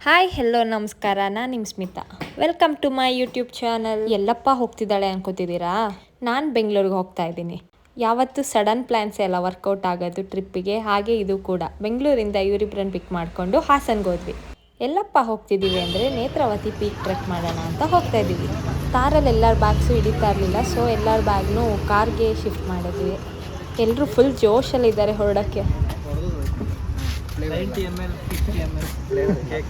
Hi hello ನಮಸ್ಕಾರ, ನಾನು ನಿಮ್ಮ Smita. Welcome to my YouTube channel. ಎಲ್ಲಪ್ಪ ಹೋಗ್ತಿದ್ದಾಳೆ ಅನ್ಕೋತಿದ್ದೀರಾ? ನಾನು ಬೆಂಗಳೂರಿಗೆ ಹೋಗ್ತಾ ಇದ್ದೀನಿ. ಯಾವತ್ತು ಸಡನ್ ಪ್ಲ್ಯಾನ್ಸ್ ಎಲ್ಲ ವರ್ಕೌಟ್ ಆಗೋದು ಟ್ರಿಪ್ಪಿಗೆ, ಹಾಗೆ ಇದು ಕೂಡ. ಬೆಂಗಳೂರಿಂದ ಇವರಿಬ್ಬರನ್ನು ಪಿಕ್ ಮಾಡಿಕೊಂಡು ಹಾಸನ್ಗೆ ಹೋದ್ವಿ. ಎಲ್ಲಪ್ಪ ಹೋಗ್ತಿದ್ದೀವಿ ಅಂದರೆ ನೇತ್ರಾವತಿ ಪೀಕ್ ಟ್ರೆಕ್ ಮಾಡೋಣ ಅಂತ ಹೋಗ್ತಾ ಇದ್ದೀವಿ. ಕಾರಲ್ಲಿ ಎಲ್ಲರ ಬ್ಯಾಗ್ಸು ಹಿಡಿತಾ ಇರಲಿಲ್ಲ, ಸೊ ಎಲ್ಲರ ಬ್ಯಾಗ್ನೂ ಕಾರ್ಗೆ ಶಿಫ್ಟ್ ಮಾಡಿದ್ವಿ. ಎಲ್ಲರೂ ಫುಲ್ ಜೋಶಲ್ಲಿದ್ದಾರೆ ಹೊರಡೋಕ್ಕೆ. 90 ml 50 ml ಕೇಕ್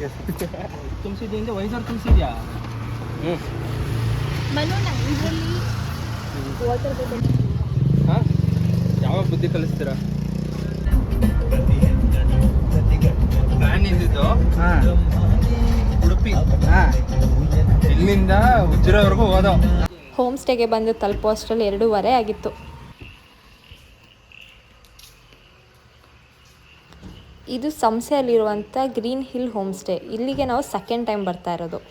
ತುಂಬಿಸಿದ್ರಿಂದ ವೈಸರ್ ತುಂಬಿಸಿದ್ಯಾ? ಹಾಂ, ಯಾವಾಗ ಬುದ್ಧಿ ಕಲಿಸ್ತೀರಾ? ಪ್ಲಾನ್ ಇದ್ದಿದ್ದು ಉಡುಪಿ, ಇಲ್ಲಿಂದ ಉಜ್ಜಿರವರೆಗೂ ಹೋದೋ. ಹೋಮ್ ಸ್ಟೇಗೆ ಬಂದು ತಲುಪೋ ಅಷ್ಟರಲ್ಲಿ 2:30 ಆಗಿತ್ತು. ಇದು ಸಂಸೆಯಲ್ಲಿರುವಂಥ ಗ್ರೀನ್ ಹಿಲ್ ಹೋಮ್ ಸ್ಟೇ. ಇಲ್ಲಿಗೆ ನಾವು ಸೆಕೆಂಡ್ ಟೈಮ್ ಬರ್ತಾ ಇರೋದು.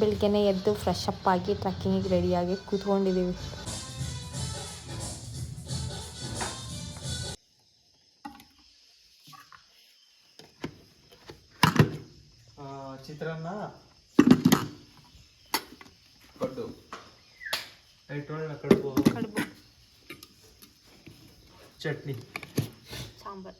ಬೆಳಗ್ಗೆನೇ ಎದ್ದು ಫ್ರೆಶ್ ಅಪ್ ಆಗಿ ಟ್ರೆಕ್ಕಿಂಗಿಗೆ ರೆಡಿಯಾಗಿ ಕೂತ್ಕೊಂಡಿದ್ದೀವಿ. ಚಿತ್ರಾನ್ನ, ಕಡುಬು, ಕಡುಬು, ಚಟ್ನಿ, ಸಾಂಬಾರ್.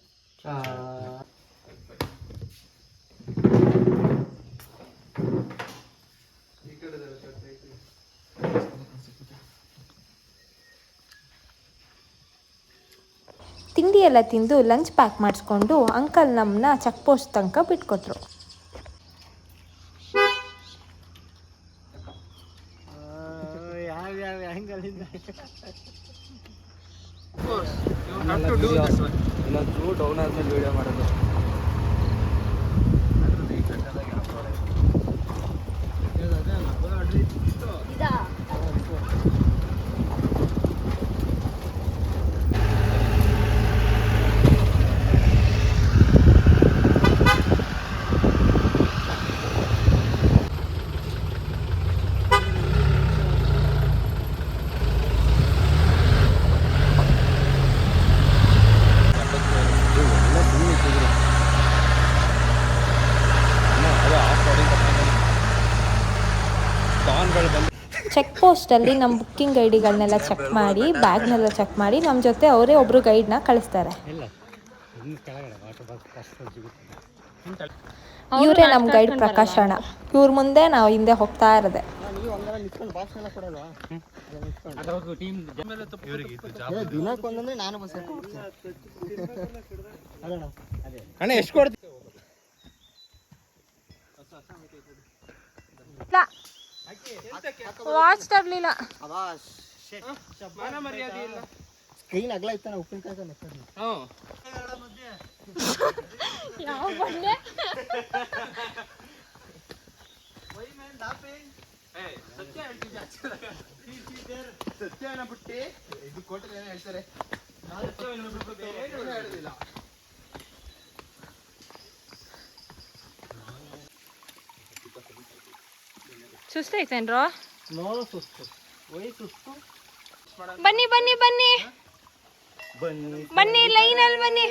ತಿಂಡಿ ಎಲ್ಲ ತಿಂದು ಲಂಚ್ ಪ್ಯಾಕ್ ಮಾಡಿಸ್ಕೊಂಡು ಅಂಕಲ್ ನಮ್ಮನ್ನ ಚೆಕ್ ಪೋಸ್ಟ್ ತನಕ ಬಿಟ್ಕೊಟ್ರು. ಡೌನ್ ಆದ್ಮೇಲೆ ವಿಡಿಯೋ ಮಾಡೋದು. ಚೆಕ್ ಪೋಸ್ಟಲ್ಲಿ ನಮ್ಮ ಬುಕ್ಕಿಂಗ್ ಐಡಿಗಳನ್ನೆಲ್ಲ ಚೆಕ್ ಮಾಡಿ, ಬ್ಯಾಗ್ನೆಲ್ಲ ಚೆಕ್ ಮಾಡಿ, ನಮ್ಮ ಜೊತೆ ಅವರೇ ಒಬ್ಬರು ಗೈಡ್ನ ಕಳಿಸ್ತಾರೆ. ಇವರೇ ನಮ್ಮ ಗೈಡ್ ಪ್ರಕಾಶ್ ಅಣ್ಣ. ಇವ್ರ ಮುಂದೆ ನಾವು ಹಿಂದೆ ಹೋಗ್ತಾ ಇರೋದೆ. ಅಣ್ಣ ಎಷ್ಟು ಕೊಡ್ತೀವಿ? ವಾಚ್ ತರಲಿಲ್ಲ. ಸ್ಕ್ರೀನ್ ಅಗಲ ಇತ್ತಾನ ಉಪ್ಪಿನಕಾಯಿ ಯಾವ ಬಂದೆ? ಸತ್ಯನ ಬಿಟ್ಟಿ ಇದು ಕೊಟ್ಟರೆ ಏನು ಹೇಳ್ತಾರೆ? ಹೇಳುದಿಲ್ಲ. ಸುಸ್ತೈತೇನ್ರೋ? ನೋ ಸುಸ್ತು, ಸುಸ್ತು. ಬನ್ನಿ ಬನ್ನಿ ಬನ್ನಿ ಬನ್ನಿ, ಲೈನಲ್ಲಿ ಬನ್ನಿ.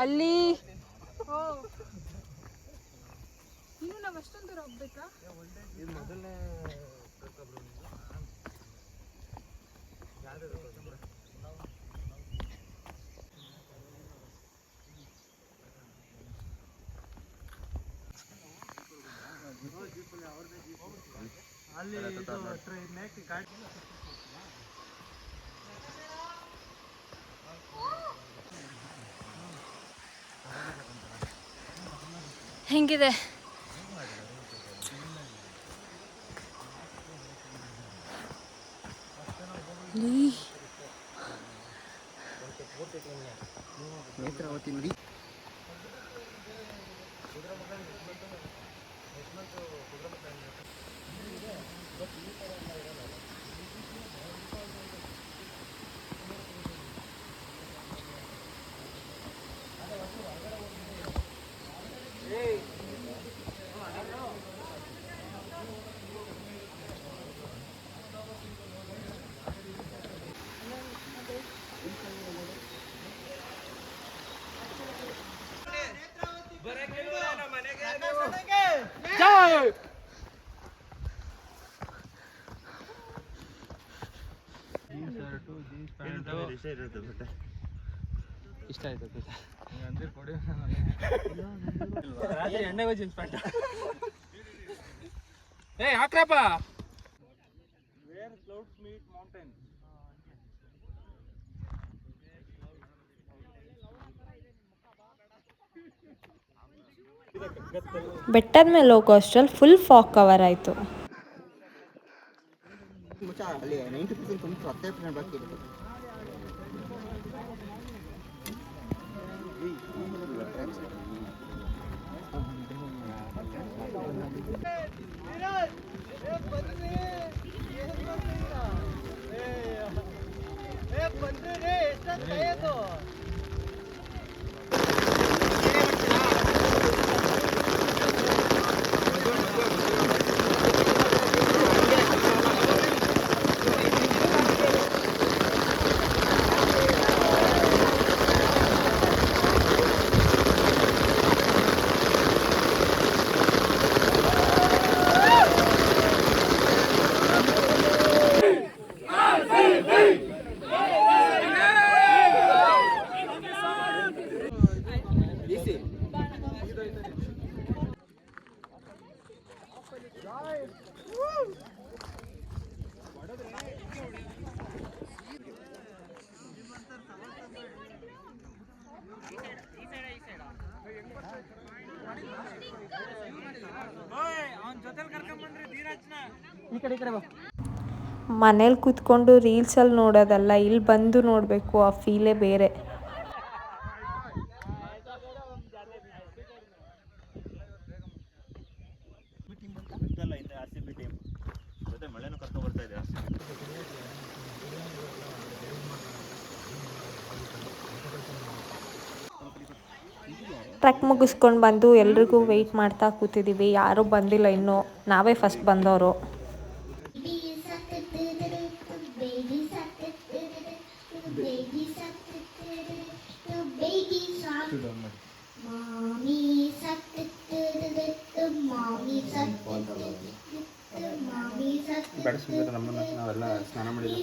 ಅಲ್ಲಿ ಇನ್ನು ನಾವು ಅಷ್ಟೊಂದು ದೂರ ಹೋಗ್ಬೇಕಾ? ಇದು ಮೊದಲನೇ ಅಲ್ಲಿ ಹೆಂಗಿದೆ? ನೇತ್ರಾವತಿ ನದಿ. ಇಷ್ಟ ಆಯ್ತು ಎಣ್ಣೆ ಬಜ್ಜಿ ಪ್ಯಾಂಟ್ ಹಾಕ್ರಪ್ಪ. ಬೆಟ್ಟದ ಮೇಲೆ ಹೋಗೋ ಅಷ್ಟ್ರಲ್ಲಿ ಫುಲ್ ಫಾಗ್ ಕವರ್ ಆಯಿತು. ಮನೇಲಿ ಕೂತ್ಕೊಂಡು ರೀಲ್ಸಲ್ಲಿ ನೋಡೋದಲ್ಲ, ಇಲ್ಲಿ ಬಂದು ನೋಡಬೇಕು, ಆ ಫೀಲೇ ಬೇರೆ. ಟ್ರೆಕ್ ಮುಗಿಸ್ಕೊಂಡು ಬಂದು ಎಲ್ರಿಗೂ ವೆಯ್ಟ್ ಮಾಡ್ತಾ ಕೂತಿದ್ದೀವಿ. ಯಾರೂ ಬಂದಿಲ್ಲ ಇನ್ನೂ, ನಾವೇ ಫಸ್ಟ್ ಬಂದವರು. ಬೆಳೆಸ್ಬೇಕು ನಮ್ಮನ್ನ, ನಾವೆಲ್ಲ ಸ್ನಾನ ಮಾಡಿಲ್ಲ.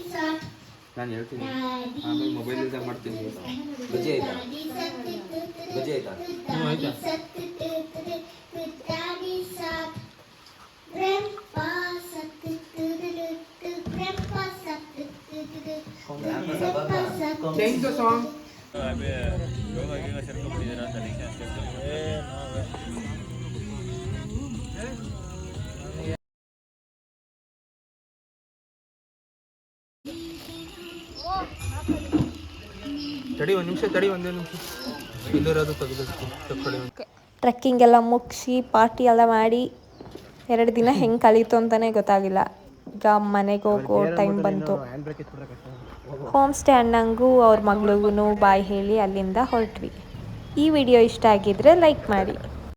ನಾನು ಹೇಳ್ತೀನಿ ಆಮೇಲೆ ಮೊಬೈಲ್ ಯೂಸಾಗಿ ಮಾಡ್ತೀನಿ. ಬಜ್ಜಿ ಆಯ್ತಾ? ಬಜ್ಜಿ ಆಯ್ತಾ? ಹ್ಞೂ ಆಯ್ತಾ? Change the song. ತಡಿ ಒಂದು ನಿಮಿಷ, ತಡಿ ಒಂದೇ ನಿಮಿಷ. ಇಲ್ಲಿರೋದು ತೆಗೆದು ಟ್ರೆಕ್ಕಿಂಗ್ ಎಲ್ಲ ಮುಗಿಸಿ ಪಾರ್ಟಿ ಎಲ್ಲ ಮಾಡಿ 2 ದಿನ ಹೆಂಗೆ ಕಳೀತು ಅಂತಲೇ ಗೊತ್ತಾಗಿಲ್ಲ. ಈಗ ಮನೆಗೆ ಹೋಗೋ ಟೈಮ್ ಬಂತು. ಹೋಮ್ ಸ್ಟೇ ಅಣ್ಣಂಗೂ ಅವ್ರ ಮಗಳಿಗೂ ಬಾಯ್ ಹೇಳಿ ಅಲ್ಲಿಂದ ಹೊರಟ್ವಿ. ಈ ವಿಡಿಯೋ ಇಷ್ಟ ಆಗಿದ್ರೆ ಲೈಕ್ ಮಾಡಿ.